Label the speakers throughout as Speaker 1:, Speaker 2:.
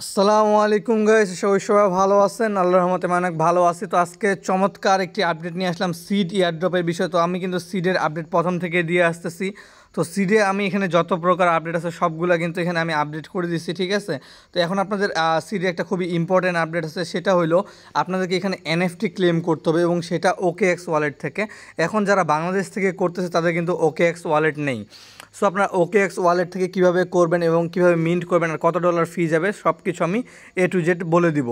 Speaker 1: আসসালামু আলাইকুম গাইস, সবাই ভালো আছেন? আল্লাহর রহমতে আমি অনেক ভালো আছি। তো আজকে চমৎকার একটি আপডেট নিয়ে আসলাম সিড ইয়ারড্রপের বিষয়। তো আমি কিন্তু সিডের আপডেট প্রথম থেকে দিয়ে আসতেছি। তো সিডে আমি এখানে যত প্রকার আপডেট আছে সবগুলো কিন্তু এখানে আমি আপডেট করে দিচ্ছি, ঠিক আছে। তো এখন আপনাদের সিডে একটা খুবই ইম্পর্টেন্ট আপডেট আছে, সেটা হলো আপনাদেরকে এখানে এনএফটি ক্লেম করতে হবে এবং সেটা OKX ওয়ালেট থেকে। এখন যারা বাংলাদেশ থেকে করতেছে তাদের কিন্তু OKX ওয়ালেট নেই। সো আপনারা OKX ওয়ালেট থেকে কিভাবে করবেন এবং কিভাবে মিন্ট করবেন আর কত ডলার ফি যাবে সব কিছু আমি A to Z বলে দিব।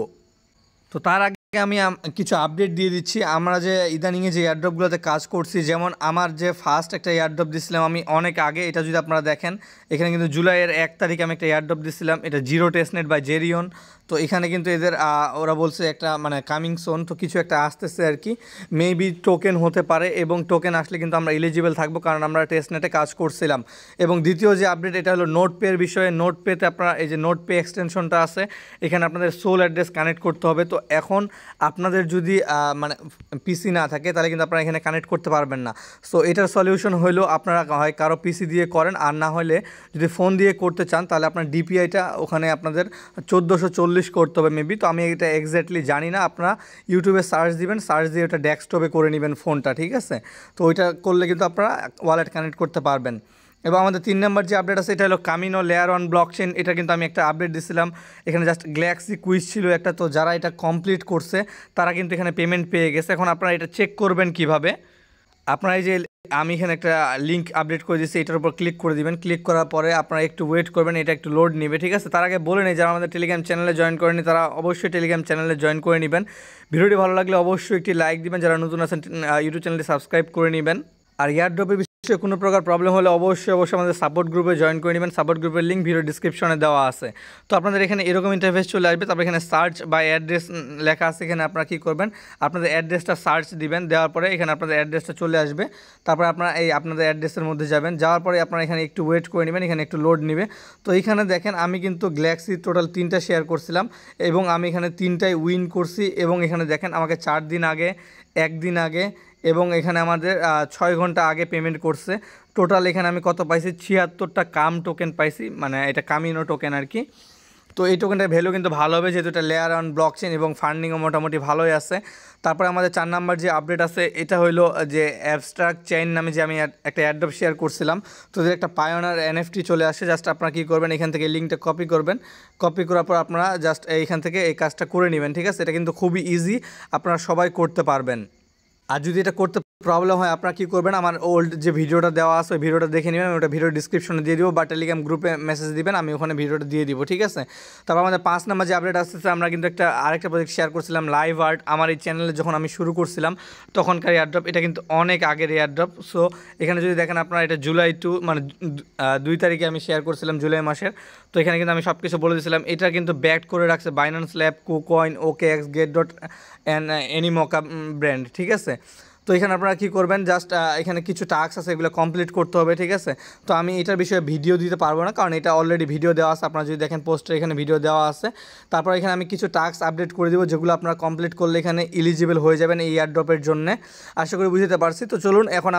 Speaker 1: তো তার আগে আমি কিছু আপডেট দিয়ে দিচ্ছি। আমরা যে ইদানিংয়ে যে এয়ারড্রপগুলোতে কাজ করছি, যেমন আমার যে ফার্স্ট একটা এয়ারড্রপ দিছিলাম আমি অনেক আগে, এটা যদি আপনারা দেখেন এখানে কিন্তু জুলাইয়ের 1 তারিখে আমি একটা এয়ারড্রপ দিছিলাম, এটা জিরো টেস্টনেট বাই জেরিয়ন। তো এখানে কিন্তু এদের ওরা বলছে একটা মানে কামিং সোন, তো কিছু একটা আসতেছে আর কি, মেবি টোকেন হতে পারে এবং টোকেন আসলে কিন্তু আমরা এলিজিবল থাকবো কারণ আমরা টেস্টনেটে কাজ করছিলাম। এবং দ্বিতীয় যে আপডেট এটা হলো নোট পের বিষয়ে। নোট পেতে আপনারা এই যে নোট পে এক্সটেনশনটা আছে, এখানে আপনাদের সোল অ্যাড্রেস কানেক্ট করতে হবে। তো এখন আপনাদের যদি মানে পিসি না থাকে তাহলে কিন্তু আপনারা এখানে কানেক্ট করতে পারবেন না। সো এটার সলিউশন হলো আপনারা হয় কারো পিসি দিয়ে করেন, আর না হলে যদি ফোন দিয়ে করতে চান তাহলে আপনার ডিপিআইটা ওখানে আপনাদের 1440 করতে হবে মেবি। তো আমি এটা এক্স্যাক্টলি জানি না, আপনারা ইউটিউবে সার্চ দিবেন, সার্চ দিয়ে ওটা ডেস্কটপে করে নেবেন ফোনটা, ঠিক আছে। তো ওইটা করলে কিন্তু আপনারা ওয়ালেট কানেক্ট করতে পারবেন। এবং আমাদের 3 নম্বর যে আপডেট আছে এটা হলো কামিনো লেয়ার অন ব্লকচেন। এটা কিন্তু আমি একটা আপডেট দিছিলাম, এখানে জাস্ট গ্যালাক্সি কুইজ ছিল একটা, তো যারা এটা কমপ্লিট করছে তারা কিন্তু এখানে পেমেন্ট পেয়ে গেছে। এখন আপনারা এটা চেক করবেন কিভাবে, আপনারা এই যে আমি এখানে একটা লিঙ্ক আপডেট করে দিচ্ছি, এটার উপর ক্লিক করে দিবেন। ক্লিক করার পরে আপনারা একটু ওয়েট করবেন, এটা একটু লোড নেবে, ঠিক আছে। তার আগে বলে নেই যারা আমাদের টেলিগ্রাম চ্যানেলে জয়েন করেনি তারা অবশ্যই টেলিগ্রাম চ্যানেলে জয়েন করে নেবেন। ভিডিওটি ভালো লাগলে অবশ্যই একটি লাইক দিবেন, যারা নতুন আছেন ইউটিউব চ্যানেলটি সাবস্ক্রাইব করে নেবেন। আর এয়ারড্রপের বিষয়ে কোনো প্রকার প্রবলেম হলে অবশ্যই আমাদের সাপোর্ট গ্রুপে জয়েন করে নেবেন। সাপোর্ট গ্রুপের লিঙ্ক ভিডিও ডিসক্রিপশনে দেওয়া আছে। তো আপনাদের এখানে এরকম ইন্টারফেস চলে আসবে, তারপর এখানে সার্চ বা অ্যাড্রেস লেখা আছে, এখানে আপনারা কী করবেন, আপনাদের অ্যাড্রেসটা সার্চ দিবেন, দেওয়ার পরে এখানে আপনাদের অ্যাড্রেসটা চলে আসবে। তারপরে আপনারা এই আপনাদের অ্যাড্রেসের মধ্যে যাবেন, যাওয়ার পরে আপনারা এখানে একটু ওয়েট করে নেবেন, এখানে একটু লোড নেবে। তো এইখানে দেখেন আমি কিন্তু গ্যালাক্সি টোটাল 3টা শেয়ার করছিলাম এবং আমি এখানে 3টাই উইন করছি। এবং এখানে দেখেন আমাকে 4 দিন আগে, 1 দিন আগে এবং এখানে আমাদের 6 ঘন্টা আগে পেমেন্ট করছে। টোটাল এখানে আমি কত পাইছি, 76টা কাম টোকেন পাইছি, মানে এটা কামিনো টোকেন আর কি। তো এই টোকেনটার ভ্যালু কিন্তু ভালো হবে যেহেতু এটা লেয়ার অন ব্লকচেন এবং ফান্ডিংও মোটামুটি ভালোই আছে। তারপরে আমাদের 4 নাম্বার যে আপডেট আছে এটা হলো যে অ্যাবস্ট্রাক্ট চেইন নামে যে আমি একটা অ্যাড্রপ শেয়ার করছিলাম, তো এদের একটা পায়োনিয়ার এনএফটি চলে আসে। জাস্ট আপনারা কী করবেন, এখান থেকে লিঙ্কটা কপি করবেন, কপি করার পর আপনারা জাস্ট এইখান থেকে এই কাজটা করে নেবেন, ঠিক আছে। এটা কিন্তু খুবই ইজি, আপনারা সবাই করতে পারবেন। আর যদি এটা করতে প্রবলেম হয় আপনারা কী করবেন, আমার ওল্ড যে ভিডিওটা দেওয়া আছে ওই ভিডিওটা দেখে নেবেন, ওটা ভিডিও ডিসক্রিপশনে দিয়ে দিব বা টেলিগ্রাম গ্রুপে মেসেজ দিবেন, আমি ওখানে ভিডিওটা দিয়ে দিব, ঠিক আছে। তারপর আমাদের 5 নাম্বার যে আপডেট আসতেছে, আমরা কিন্তু আরেকটা প্রজেক্ট শেয়ার করছিলাম লাইভ আর্ট। আমার এই চ্যানেলে যখন আমি শুরু করছিলাম তখনকার এয়ারড্রপ, এটা কিন্তু অনেক আগের এয়ারড্রপ। সো এখানে যদি দেখেন আপনারা, এটা জুলাই 2 মানে 2 তারিখে আমি শেয়ার করছিলাম জুলাই মাসের। তো এখানে কিন্তু আমি সব কিছু বলে দিয়েছিলাম। এটা কিন্তু ব্যাক করে রাখছে Binance lab, KuCoin, OKX, Animoca brand, ঠিক আছে। তো এখানে আপনারা কী করবেন, জাস্ট এখানে কিছু টাস্ক আছে এগুলো কমপ্লিট করতে হবে, ঠিক আছে। তো আমি এটার বিষয়ে ভিডিও দিতে পারবো না কারণ এটা অলরেডি ভিডিও দেওয়া আছে, আপনারা যদি দেখেন পোস্টে এখানে ভিডিও দেওয়া আছে। তারপর এখানে আমি কিছু টাস্ক আপডেট করে দেবো যেগুলো আপনারা কমপ্লিট করলে এখানে এলিজিবল হয়ে যাবেন এই এয়ারড্রপের জন্য। আশা করি বুঝতে পারছি। তো চলুন এখন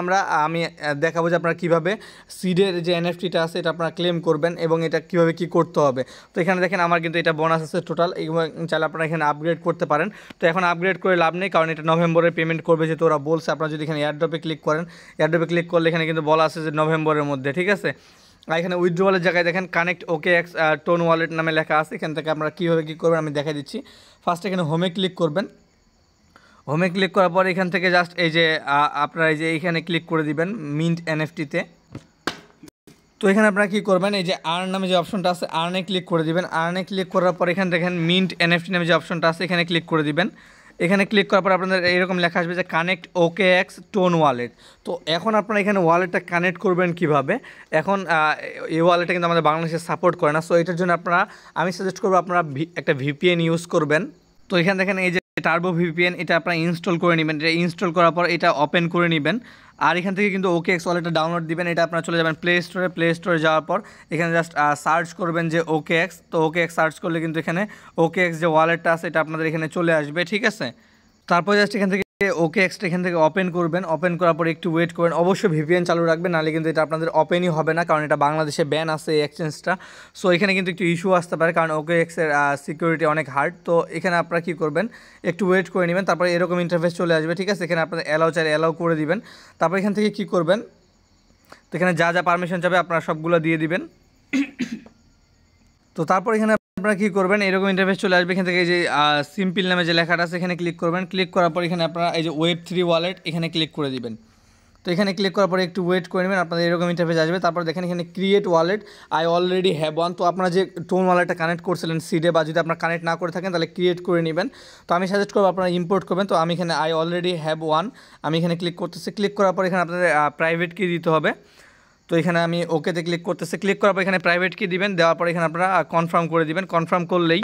Speaker 1: আমি দেখাবো যে আপনারা কীভাবে সিডের যে এনএফটিটা আছে এটা আপনারা ক্লেম করবেন এবং এটা কীভাবে কী করতে হবে। তো এখানে দেখেন আমার কিন্তু এটা বোনাস আছে টোটাল, এবং চাইলে আপনারা এখানে আপগ্রেড করতে পারেন। তো এখন আপগ্রেড করে লাভ নেই কারণ এটা নভেম্বরে পেমেন্ট করবে যেহেতু ওরা বলছে। আপনারা যদি এখানে এয়ারড্রপে ক্লিক করেন, এয়ারড্রপে ক্লিক করলে এখানে কিন্তু বলা আছে যে নভেম্বরের মধ্যে, ঠিক আছে। আর এখানে উইথড্রয়ালের জায়গায় দেখেন কানেক্ট OKX টোন ওয়ালেট নামে লেখা আছে, এখান থেকে আপনারা কীভাবে কী করবেন আমি দেখা দিচ্ছি। ফার্স্ট এখানে হোমে ক্লিক করবেন, হোমে ক্লিক করার পর এখান থেকে জাস্ট এই যে আপনারা এই যে এইখানে ক্লিক করে দিবেন মিন্ট এনএফটিতে। তো এখানে আপনারা কী করবেন, এই যে আর্ন নামে যে অপশনটা আছে আর্নে ক্লিক করে দিবেন। আর্নে ক্লিক করার পর এখানে দেখেন মিন্ট এনএফটি নামে যে অপশনটা আছে এখানে ক্লিক করে দিবেন। এখানে ক্লিক করার পর আপনাদের এরকম লেখা আসবে যে কানেক্ট OKX টোন ওয়ালেট। তো এখন আপনারা এখানে ওয়ালেটটা কানেক্ট করবেন কিভাবে। এখন এই ওয়ালেটটা কিন্তু আমাদের বাংলাদেশে সাপোর্ট করে না। সো এটার জন্য আমি সাজেস্ট করবো আপনারা একটা VPN ইউজ করবেন। তো এখানে দেখেন এই যে টার্বো VPN, এটা আপনারা ইনস্টল করে নেবেন। এটা ইনস্টল করার পর এটা ওপেন করে নেবেন। আর এখান থেকে কিন্তু OKX ওয়ালেটটা ডাউনলোড দিবেন। এটা আপনারা চলে যাবেন প্লে স্টোরে যাওয়ার পর এখানে জাস্ট সার্চ করবেন যে OKX। তো OKX সার্চ করলে কিন্তু এখানে OKX যে ওয়ালেটটা আছে এটা আপনাদের এখানে চলে আসবে, ঠিক আছে। তারপর জাস্ট এখান থেকে ওকে এক্সটা এখান থেকে ওপেন করবেন, ওপেন করার পরে একটু ওয়েট করবেন, অবশ্যই ভিপিএন চালু রাখবেন, নাহলে কিন্তু এটা আপনাদের ওপেনই হবে না, কারণ এটা বাংলাদেশে ব্যান আছে এই এক্সচেঞ্জটা। সো এখানে কিন্তু একটু ইস্যু আসতে পারে, কারণ ওকে এক্সের সিকিউরিটি অনেক হার্ড। তো এখানে আপনারা কী করবেন, একটু ওয়েট করে নেবেন, তারপরে এরকম ইন্টারফেস চলে আসবে, ঠিক আছে। এখানে আপনাদের অ্যালাউ চাইলে অ্যালাউ করে দিবেন। তারপর এখান থেকে কী করবেন, তো এখানে যা যা পারমিশন যাবে আপনারা সবগুলো দিয়ে দিবেন। তো তারপর এখানে আপনারা কী করবেন, এরকম ইন্টারফেস চলে আসবে। এখান থেকে এই যে সিম্পল নামে যে লেখাটা আছে এখানে ক্লিক করবেন। ক্লিক করার পর এখানে আপনারা এই যে Web3 ওয়ালেট এখানে ক্লিক করে দিবেন। তো এখানে ক্লিক করার পরে একটু ওয়েট করে নেবেন, আপনাদের এরকম ইন্টারফেস আসবে। তারপর দেখেন এখানে create wallet, I already have one. তো আপনারা যে টোন ওয়ালেটটা কানেক্ট করছিলেন সিডে, বা যদি আপনারা কানেক্ট না করে থাকেন তাহলে ক্রিয়েট করে নেবেন। তো আমি সাজেস্ট করবো আপনারা ইম্পোর্ট করবেন। তো আমি এখানে আই অলরেডি হ্যাভ ওয়ান, আমি এখানে ক্লিক করতেছি। ক্লিক করার পর এখানে আপনাদের প্রাইভেট কি দিতে হবে। তো এখানে আমি ওকেতে ক্লিক করতেছি। ক্লিক করার পর এখানে প্রাইভেট কি দিবেন, দেওয়ার পর এখানে আপনারা কনফার্ম করে দিবেন। কনফার্ম করলেই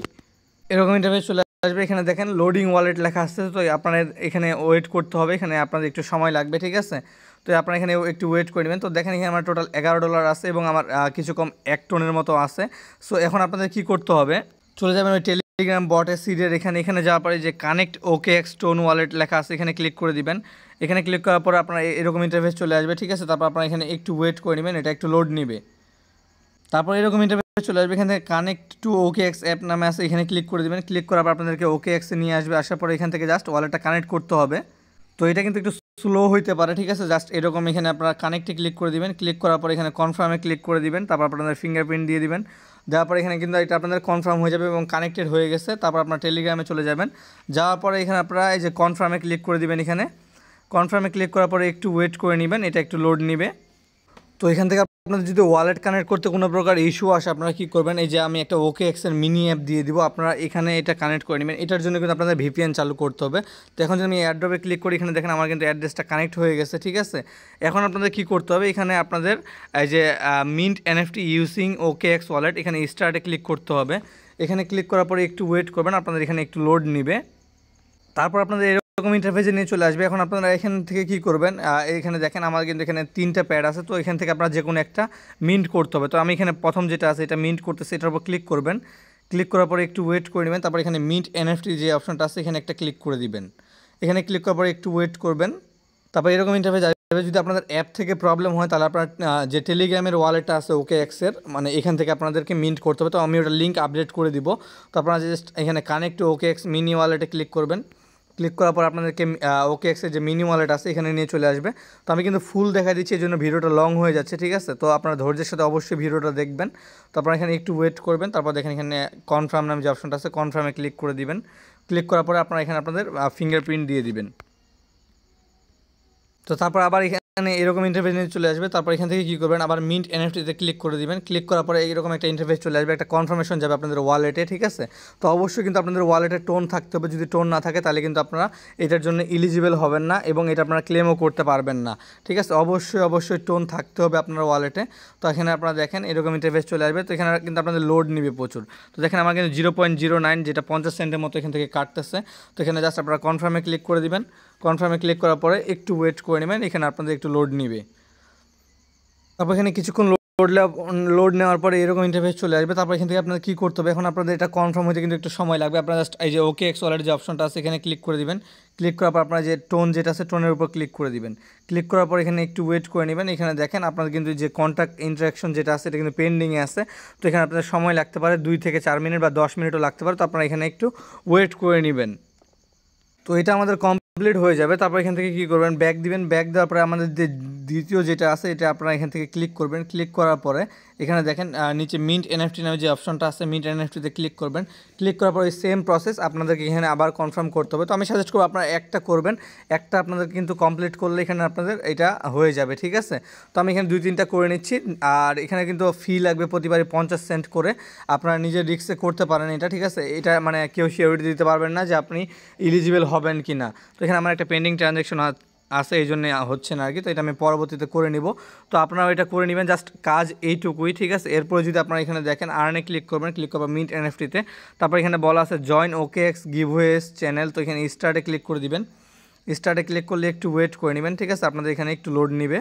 Speaker 1: এরকম ইন্টারফেস চলে আসবে। এখানে দেখেন লোডিং ওয়ালেট লেখা আসছে, তো আপনার এখানে ওয়েট করতে হবে, এখানে আপনাদের একটু সময় লাগবে, ঠিক আছে। তো আপনারা এখানে একটু ওয়েট করে নেবেন। তো দেখেন এখানে আমার টোটাল $11 আছে এবং আমার কিছু কম 1 টনের মতো আছে। সো এখন আপনাদের কি করতে হবে, চলে যাবেন ওই টেলিগ্রাম বটে সিডের এখানে যাওয়ার পরে যে কানেক্ট ওকে এক্স টোন ওয়ালেট লেখা আছে এখানে ক্লিক করে দিবেন। এখানে ক্লিক করার পর আপনার এরকম ইন্টারফেস চলে আসবে, ঠিক আছে। তারপর আপনারা এখানে একটু ওয়েট করে নেবেন, এটা একটু লোড নেবে। তারপর এরকম ইন্টারফেস চলে আসবে। এখান থেকে connect to OKX app নামে আছে, এখানে ক্লিক করে দেবেন। ক্লিক করার পর আপনাদেরকে ওকে এক্সে নিয়ে আসবে। আসার পরে এখান থেকে জাস্ট ওয়ালেটটা কানেক্ট করতে হবে। তো এটা কিন্তু একটু স্লো হইতে পারে, ঠিক আছে। জাস্ট এরকম এখানে আপনারা কানেক্টে ক্লিক করে দিবেন। ক্লিক করার পর এখানে কনফার্মে ক্লিক করে দিবেন। তারপর আপনাদের ফিঙ্গারপ্রিন্ট দিয়ে দিবেন। দেওয়ার পরে এখানে কিন্তু এটা আপনাদের কনফার্ম হয়ে যাবে এবং কানেক্টেড হয়ে গেছে। তারপর আপনার টেলিগ্রামে চলে যাবেন। যাওয়ার পরে এখানে আপনারা এই যে কনফার্মে ক্লিক করে দিবেন। এখানে কনফার্মে ক্লিক করার পরে একটু ওয়েট করে নেবেন, এটা একটু লোড নেবে। তো এখান থেকে আপনাদের যদি ওয়ালেট কানেক্ট করতে কোনো প্রকার ইস্যু আসে আপনারা কী করবেন, এই যে আমি একটা ওকে এক্সের মিনি অ্যাপ দিয়ে দিব, আপনারা এখানে এটা কানেক্ট করে নেবেন। এটার জন্য কিন্তু আপনাদের ভিপিএন চালু করতে হবে। তো এখন যদি আমি অ্যাড্রপে ক্লিক করি, এখানে দেখেন আমার কিন্তু অ্যাড্রেসটা কানেক্ট হয়ে গেছে, ঠিক আছে। এখন আপনাদের কী করতে হবে, এখানে আপনাদের এই যে মিন্ট এনএফটি ইউজিং ওকে এক্স ওয়ালেট এখানে স্টার্টে ক্লিক করতে হবে। এখানে ক্লিক করার পরে একটু ওয়েট করবেন, আপনাদের এখানে একটু লোড নেবে। তারপর আপনাদের এরকম ইন্টারফেসে নিয়ে চলে আসবে। এখন আপনারা এখান থেকে কি করবেন, এখানে দেখেন আমার কিন্তু এখানে 3টা প্যাড আছে। তো এখান থেকে আপনারা যে কোনো একটা মিন্ট করতে হবে। তো আমি এখানে প্রথম যেটা আছে এটা মিন্ট করতেছি, এটার উপর ক্লিক করবেন। ক্লিক করার পরে একটু ওয়েট করে নেবেন। তারপর এখানে মিন্ট এনএফটি যে অপশনটা আছে এখানে একটা ক্লিক করে দিবেন। এখানে ক্লিক করার পরে একটু ওয়েট করবেন। তারপর এরকম ইন্টারফেস আসবে। যদি আপনাদের অ্যাপ থেকে প্রবলেম হয় তাহলে আপনার যে টেলিগ্রামের ওয়ালেটটা আছে ওকে এক্সের, মানে এখান থেকে আপনাদেরকে মিন্ট করতে হবে। তো আমি ওটা লিঙ্ক আপডেট করে দিব। তো আপনারা জাস্ট এখানে কানেক্ট ওকে এক্স মিনি ওয়ালেটে ক্লিক করবেন। ক্লিক করার পর আপনাদেরকে ওকে এক্সের যে মিনি ওয়ালেট আছে এখানে নিয়ে চলে আসবে। তো আমি কিন্তু ফুল দেখা দিচ্ছি, এই জন্য ভিডিওটা লং হয়ে যাচ্ছে, ঠিক আছে। তো আপনারা ধৈর্যের সাথে অবশ্যই ভিডিওটা দেখবেন। তো আপনারা এখানে একটু ওয়েট করবেন। তারপর দেখেন এখানে কনফার্ম নামে যে অপশনটা আছে কনফার্মে ক্লিক করে দিবেন। ক্লিক করার পরে আপনারা এখানে আপনাদের ফিঙ্গারপ্রিন্ট দিয়ে দিবেন। তো তারপর আবার এখানে এরকম ইন্টারফেস নিয়ে চলে আসবে। তারপর এখান থেকে কী করবেন, আবার মিন্ট এনএফটিতে ক্লিক করে দিবেন। ক্লিক করার পরে এরকম একটা ইন্টারফেস চলে আসবে, একটা কনফার্মেশন যাবে আপনাদের ওয়ালেটে, ঠিক আছে। তো অবশ্যই কিন্তু আপনাদের ওয়ালেটে টোন থাকতে হবে, যদি টোন না থাকে তাহলে কিন্তু আপনারা এটার জন্য এলিজিবল হবেন না এবং এটা আপনারা ক্লেমও করতে পারবেন না, ঠিক আছে। অবশ্যই টোন থাকতে হবে আপনার ওয়ালেটে। তো এখানে আপনারা দেখেন এরকম ইন্টারফেস চলে আসবে। তো এখানে কিন্তু আপনাদের লোড নিবে প্রচুর। তো দেখেন আমার কিন্তু 0.09 যেটা 50 সেন্টের মতো এখান থেকে কাটতেছে। তো এখানে জাস্ট আপনারা কনফার্মে ক্লিক করে দিবেন। কনফার্মে ক্লিক করার পরে একটু ওয়েট করে নেবেন, এখানে আপনাদের একটু লোড নিবে। তারপর এখানে কিছুক্ষণ লোড নেওয়ার পরে এরকম ইন্টারফেস চলে আসবে। তারপর এখান থেকে আপনাদের কী করতে হবে, এখন আপনাদের এটা কনফার্ম হতে কিন্তু একটু সময় লাগবে। আপনারা জাস্ট এই যে ওকে এক্স ওয়ালেট যে অপশনটা আছে এখানে ক্লিক করে দিবেন। ক্লিক করার পর আপনারা যে টোন যেটা আছে টোনের উপর ক্লিক করে দিবেন। ক্লিক করার পর এখানে একটু ওয়েট করে নেবেন। এখানে দেখেন আপনাদের কিন্তু যে কন্ট্যাক্ট ইন্টারাকশন যেটা আছে এটা কিন্তু পেন্ডিংয়ে আছে। তো এখানে আপনাদের সময় লাগতে পারে 2 থেকে 4 মিনিট বা 10 মিনিটও লাগতে পারে। তো আপনারা এখানে একটু ওয়েট করে নেবেন। তো এটা আমাদের কমপ্লিট হয়ে যাবে। তারপর এখান থেকে কী করবেন, ব্যাক দিবেন। ব্যাক দেওয়ার পরে আমাদের যে দ্বিতীয় যেটা আছে এটা আপনারা এখান থেকে ক্লিক করবেন। ক্লিক করার পরে এখানে দেখেন নিচে মিন্ট এনএফটি নামে যে অপশনটা আছে মিন্ট এনএফটিতে ক্লিক করবেন। ক্লিক করার পরে সেম প্রসেস আপনাদেরকে এখানে আবার কনফার্ম করতে হবে। তো আমি সাজেস্ট করবো আপনারা একটা করবেন, একটা আপনাদের কিন্তু কমপ্লিট করলে এখানে আপনাদের এটা হয়ে যাবে, ঠিক আছে। তো আমি এখানে 2-3টা করে নিচ্ছি। আর এখানে কিন্তু ফি লাগবে প্রতিবারই 50 সেন্ট করে। আপনারা নিজের রিস্কে করতে পারেন এটা, ঠিক আছে। এটা মানে কেউ সিওরিটি দিতে পারবেন না যে আপনি এলিজিবল হবেন কি না। তো এখানে আমার একটা পেন্ডিং ট্রানজ্যাকশন আছে, এই জন্য হচ্ছে না আর কি। তো এটা আমি পরবর্তীতে করে নিব। তো আপনারা এটা করে নেবেন, জাস্ট কাজ এইটুকুই, ঠিক আছে। এরপরে যদি আপনারা এখানে দেখেন আর্নে ক্লিক করবেন। ক্লিক করবেন মিন্ট এনএফটিতে। তারপর এখানে বলা আছে জয়েন ওকে এক্স গিভওয়েস চ্যানেল। তো এখানে স্টার্টে ক্লিক করে দিবেন। স্টার্টে ক্লিক করলে একটু ওয়েট করে নেবেন, ঠিক আছে। আপনাদের এখানে একটু লোড নেবে।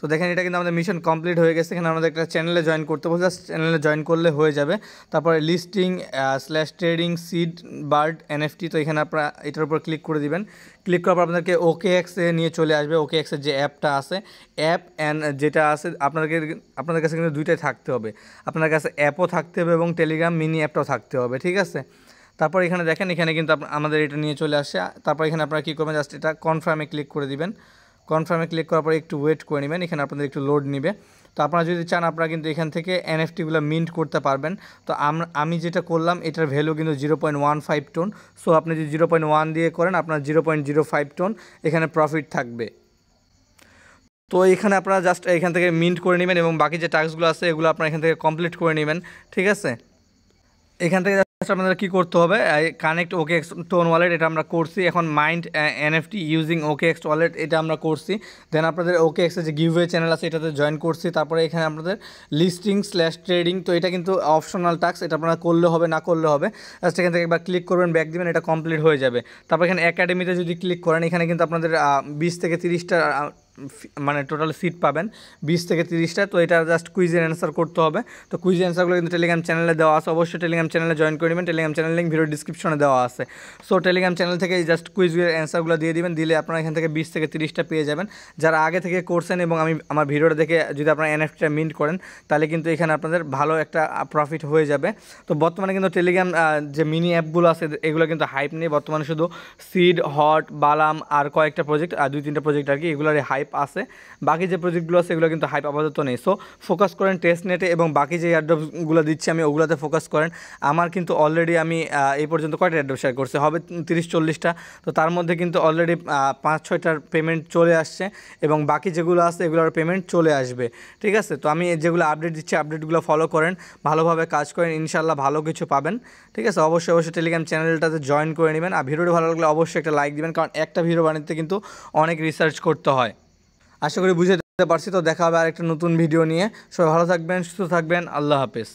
Speaker 1: তো দেখেন এটা কিন্তু আমাদের মিশন কমপ্লিট হয়ে গেছে। এখানে আমাদের একটা চ্যানেলে জয়েন করতে বলছে, চ্যানেলে জয়েন করলে হয়ে যাবে। তারপরে listing /trading seed bird NFT, তো এখানে আপনারা এটার উপর ক্লিক করে দিবেন। ক্লিক করার পর আপনাদেরকে OKX-এ নিয়ে চলে আসবে। OKX-এর যে অ্যাপটা আছে, অ্যাপ অ্যান্ড যেটা আছে আপনাদের কাছে কিন্তু দুইটাই থাকতে হবে। আপনার কাছে অ্যাপও থাকতে হবে এবং টেলিগ্রাম মিনি অ্যাপটাও থাকতে হবে, ঠিক আছে। তারপর এখানে দেখেন, এখানে কিন্তু আমাদের এটা নিয়ে চলে আসে। তারপর এখানে আপনারা কী করবেন, জাস্ট এটা কনফার্মে ক্লিক করে দিবেন। কনফার্মে ক্লিক করার পরে একটু ওয়েট করে নেবেন, এখানে আপনাদের একটু লোড নেবে। তো আপনারা যদি চান আপনারা কিন্তু এখান থেকে এনএফটিগুলো মিন্ট করতে পারবেন। তো আমি যেটা করলাম এটার ভ্যালু কিন্তু 0.15 টন। সো আপনি যদি 0.1 দিয়ে করেন আপনার 0.05 টন এখানে প্রফিট থাকবে। তো এখানে আপনারা জাস্ট এখান থেকে মিন্ট করে নেবেন এবং বাকি যে টাস্কগুলো আছে এগুলো আপনারা এখান থেকে কমপ্লিট করে নেবেন, ঠিক আছে। এখান থেকে আপনাদের কী করতে হবে, কানেক্ট OKX টোন ওয়ালেট এটা আমরা করছি। এখন mind NFT using OKX wallet এটা আমরা করছি। দেন আপনাদের OKX-এর যে গিভওয়ে চ্যানেল আছে এটাতে জয়েন করছি। তারপরে এখানে আপনাদের লিস্টিং/ট্রেডিং, তো এটা কিন্তু অপশনাল টাস্ক, এটা আপনারা করলে হবে না করলে হবে। জাস্ট এখান থেকে একবার ক্লিক করবেন, ব্যাক দিবেন, এটা কমপ্লিট হয়ে যাবে। তারপর এখানে একাডেমিতে যদি ক্লিক করেন এখানে কিন্তু আপনাদের 20 থেকে 30টা মানে টোটাল সিট পাবেন, 20 থেকে 30টা। তো এটা জাস্ট কুইজের অ্যান্সার করতে হবে। তো কুইজের অ্যান্সারগুলো কিন্তু টেলিগ্রাম চ্যানেলে দেওয়া আছে, অবশ্যই টেলিগ্রাম চ্যানেলে জয়েন করে নেবেন। টেলিগ্রাম চ্যানেল লিঙ্ক ভিডিও ডিসক্রিপশনে দেওয়া আছে। সো টেলিগ্রাম চ্যানেল থেকে জাস্ট কুইজের অ্যান্সারগুলো দিয়ে দিবেন, দিলে আপনারা এখান থেকে 20 থেকে 30টা পেয়ে যাবেন। যারা আগে থেকে করছেন এবং আমার ভিডিওটা দেখে যদি আপনারা এনএফটিটা মিন্ট করেন তাহলে কিন্তু এখানে আপনাদের ভালো একটা প্রফিট হয়ে যাবে। তো বর্তমানে কিন্তু টেলিগ্রাম যে মিনি অ্যাপগুলো আছে এগুলো কিন্তু হাইপ নেই, বর্তমানে শুধু সিড, হট, বালাম আর কয়েকটা প্রজেক্ট, আর 2-3টা প্রজেক্ট আর কি, এগুলোর হাইপ আছে। বাকি যে প্রজেক্টগুলো আছে এগুলো কিন্তু হাইপ আপাতত নেই। সো ফোকাস করেন টেস্ট নেটে এবং বাকি যে এয়ারড্রপগুলো দিচ্ছি আমি ওগুলোতে ফোকাস করেন। আমার কিন্তু অলরেডি আমি এই পর্যন্ত কয়টা এয়ারড্রপ শেয়ার করছি হবে 30-40টা। তো তার মধ্যে কিন্তু অলরেডি 5-6টার পেমেন্ট চলে আসছে এবং বাকি যেগুলো আছে এগুলোর পেমেন্ট চলে আসবে, ঠিক আছে। তো আমি যেগুলো আপডেট দিচ্ছি আপডেটগুলো ফলো করেন, ভালোভাবে কাজ করেন, ইনশাল্লাহ ভালো কিছু পাবেন, ঠিক আছে। অবশ্যই টেলিগ্রাম চ্যানেলটাতে জয়েন করে নেবেন। আর ভিডিওটি ভালো লাগলে অবশ্যই একটা লাইক দিবেন, কারণ একটা ভিডিও বানাতে কিন্তু অনেক রিসার্চ করতে হয়। আশা করি বুঝতে পারছি। তো দেখা হবে আরেকটা নতুন ভিডিও নিয়ে। সবাই ভালো থাকবেন, সুস্থ থাকবেন, আল্লাহ হাফেজ।